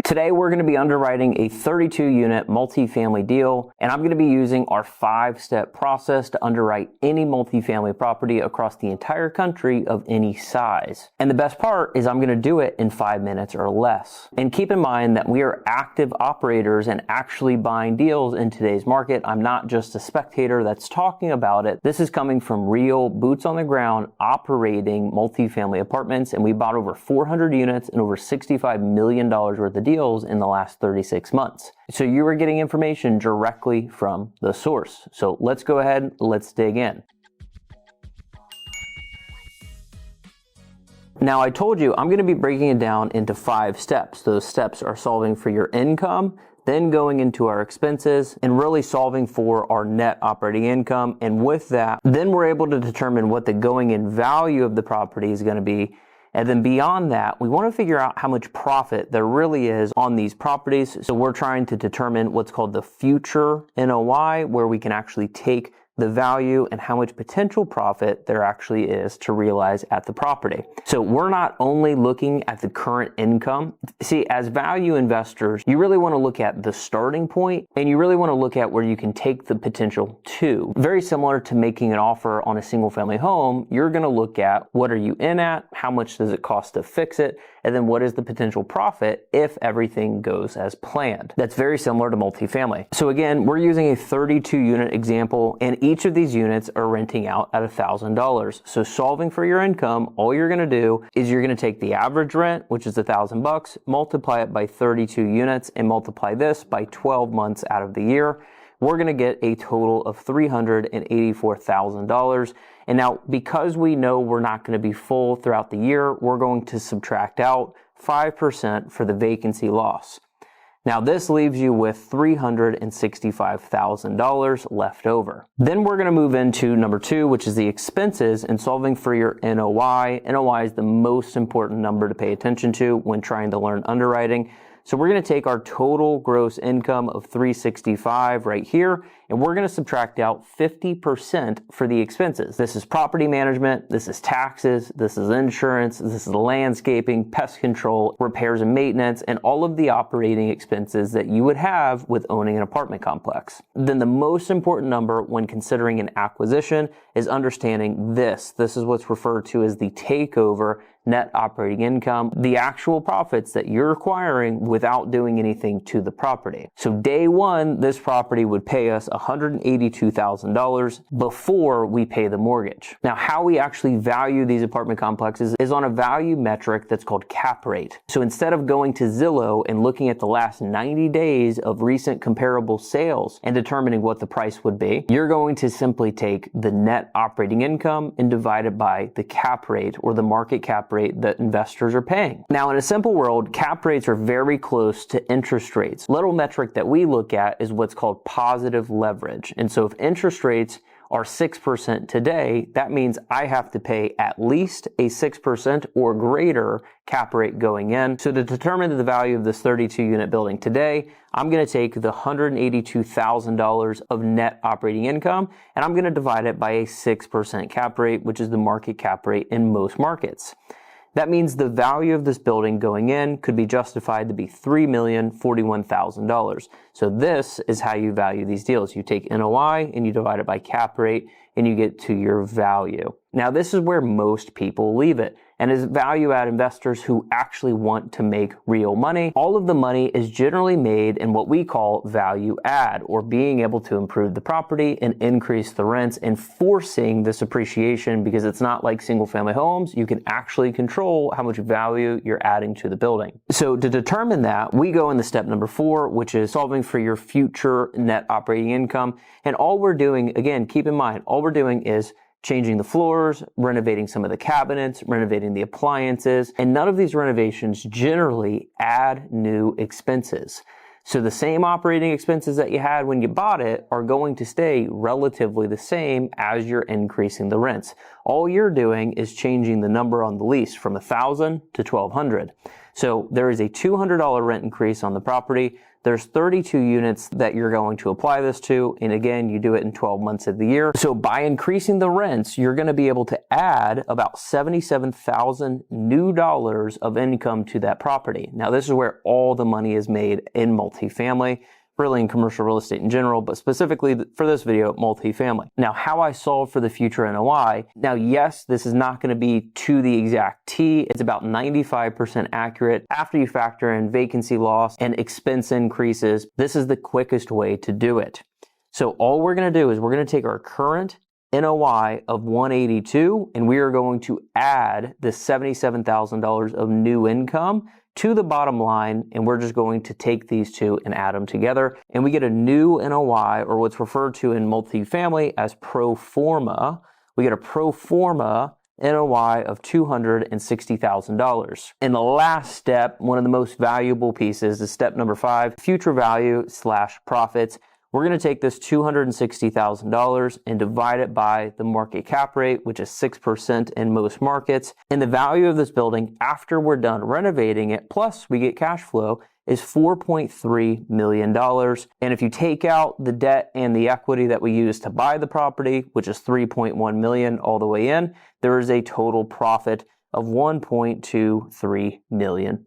Today we're going to be underwriting a 32 unit multifamily deal, and I'm going to be using our 5-step process to underwrite any multifamily property across the entire country of any size. And the best part is I'm going to do it in 5 minutes or less. And keep in mind that we are active operators and actually buying deals in today's market. I'm not just a spectator that's talking about it. This is coming from real boots on the ground operating multifamily apartments, and we bought over 400 units and over $65 million worth of deals in the last 36 months. So you are getting information directly from the source. So let's go ahead, let's dig in. Now I told you I'm going to be breaking it down into 5 steps. Those steps are solving for your income, then going into our expenses, and really solving for our net operating income. And with that, then we're able to determine what the going in value of the property is going to be. And then beyond that, we want to figure out how much profit there really is on these properties. So we're trying to determine what's called the future NOI, where we can actually take the value and how much potential profit there actually is to realize at the property. So we're not only looking at the current income. See, as value investors, you really want to look at the starting point, and you really want to look at where you can take the potential to. Very similar to making an offer on a single family home, you're going to look at what are you in at, how much does it cost to fix it, and then what is the potential profit if everything goes as planned. That's very similar to multifamily. So again, we're using a 32 unit example, and each of these units are renting out at $1,000. So solving for your income, all you're going to do is you're going to take the average rent, which is $1,000, multiply it by 32 units, and multiply this by 12 months out of the year. We're going to get a total of $384,000. And now, because we know we're not going to be full throughout the year, we're going to subtract out 5% for the vacancy loss. Now, this leaves you with $365,000 left over. Then we're going to move into number 2, which is the expenses and solving for your NOI. NOI is the most important number to pay attention to when trying to learn underwriting. So we're going to take our total gross income of $365 right here, and we're going to subtract out 50% for the expenses. This is property management, this is taxes, this is insurance, this is landscaping, pest control, repairs and maintenance, and all of the operating expenses that you would have with owning an apartment complex. Then the most important number when considering an acquisition is understanding this. This is what's referred to as the takeover net operating income, the actual profits that you're acquiring without doing anything to the property. So day one, this property would pay us $182,000 before we pay the mortgage. Now, how we actually value these apartment complexes is on a value metric that's called cap rate. So instead of going to Zillow and looking at the last 90 days of recent comparable sales and determining what the price would be, you're going to simply take the net operating income and divide it by the cap rate or the market cap rate that investors are paying. Now, in a simple world, cap rates are very close to interest rates. Little metric that we look at is what's called positive leverage. And so if interest rates are 6% today, that means I have to pay at least a 6% or greater cap rate going in. So to determine the value of this 32 unit building today, I'm going to take the $182,000 of net operating income, and I'm going to divide it by a 6% cap rate, which is the market cap rate in most markets. That means the value of this building going in could be justified to be $3,041,000. So this is how you value these deals. You take NOI and you divide it by cap rate and you get to your value. Now, this is where most people leave it. And as value add investors who actually want to make real money, all of the money is generally made in what we call value add, or being able to improve the property and increase the rents and forcing this appreciation, because it's not like single family homes. You can actually control how much value you're adding to the building. So to determine that, we go into step number 4, which is solving for your future net operating income. And all we're doing, again, keep in mind, all we're doing is changing the floors, renovating some of the cabinets, renovating the appliances, and none of these renovations generally add new expenses. So the same operating expenses that you had when you bought it are going to stay relatively the same as you're increasing the rents. All you're doing is changing the number on the lease from 1,000 to 1,200. So there is a $200 rent increase on the property. There's 32 units that you're going to apply this to. And again, you do it in 12 months of the year. So by increasing the rents, you're going to be able to add about $77,000 new dollars of income to that property. Now, this is where all the money is made in multifamily, really in commercial real estate in general, but specifically for this video, multifamily. Now, how I solve for the future NOI. Now, yes, this is not going to be to the exact T. It's about 95% accurate. After you factor in vacancy loss and expense increases, this is the quickest way to do it. So all we're going to do is we're going to take our current NOI of 182, and we are going to add the $77,000 of new income to the bottom line, and we're just going to take these two and add them together, and we get a new NOI, or what's referred to in multifamily as pro forma. We get a pro forma NOI of $260,000. And the last step, one of the most valuable pieces, is step number 5, future value / profits. We're going to take this $260,000 and divide it by the market cap rate, which is 6% in most markets. And the value of this building after we're done renovating it, plus we get cash flow, is $4.3 million. And if you take out the debt and the equity that we use to buy the property, which is $3.1 million all the way in, there is a total profit of $1.23 million.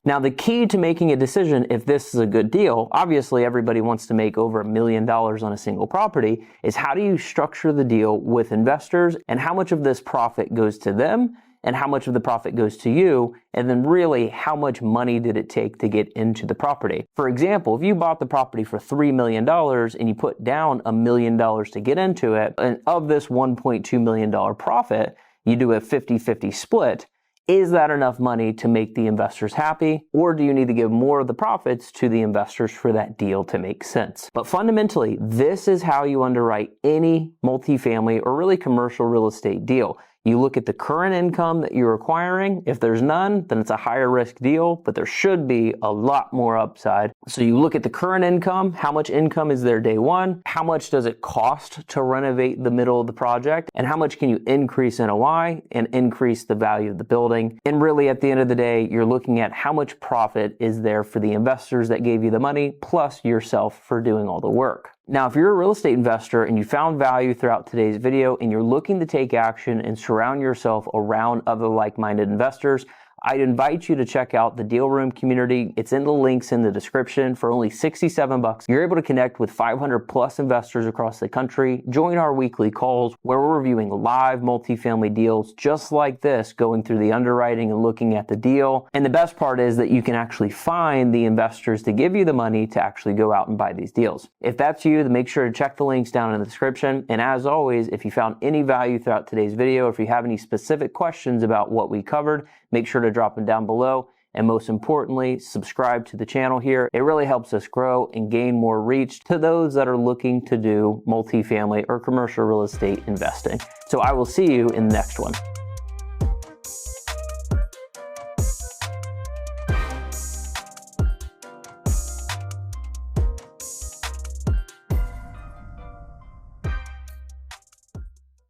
Now, the key to making a decision if this is a good deal, obviously everybody wants to make over $1 million on a single property, is how do you structure the deal with investors and how much of this profit goes to them and how much of the profit goes to you, and then really how much money did it take to get into the property. For example, if you bought the property for $3 million and you put down $1 million to get into it, and of this $1.2 million profit, you do a 50-50 split. Is that enough money to make the investors happy? Or do you need to give more of the profits to the investors for that deal to make sense? But fundamentally, this is how you underwrite any multifamily or really commercial real estate deal. You look at the current income that you're acquiring. If there's none, then it's a higher risk deal, but there should be a lot more upside. So you look at the current income, how much income is there day one, how much does it cost to renovate the middle of the project, and how much can you increase NOI and increase the value of the building. And really at the end of the day, you're looking at how much profit is there for the investors that gave you the money, plus yourself for doing all the work. Now, if you're a real estate investor and you found value throughout today's video and you're looking to take action and surround yourself around other like-minded investors, I'd invite you to check out the Deal Room community. It's in the links in the description. For only $67, you're able to connect with 500 plus investors across the country. Join our weekly calls where we're reviewing live multifamily deals just like this, going through the underwriting and looking at the deal. And the best part is that you can actually find the investors to give you the money to actually go out and buy these deals. If that's you, then make sure to check the links down in the description. And as always, if you found any value throughout today's video, or if you have any specific questions about what we covered, make sure to drop them down below. And most importantly, subscribe to the channel here. It really helps us grow and gain more reach to those that are looking to do multifamily or commercial real estate investing. So I will see you in the next one.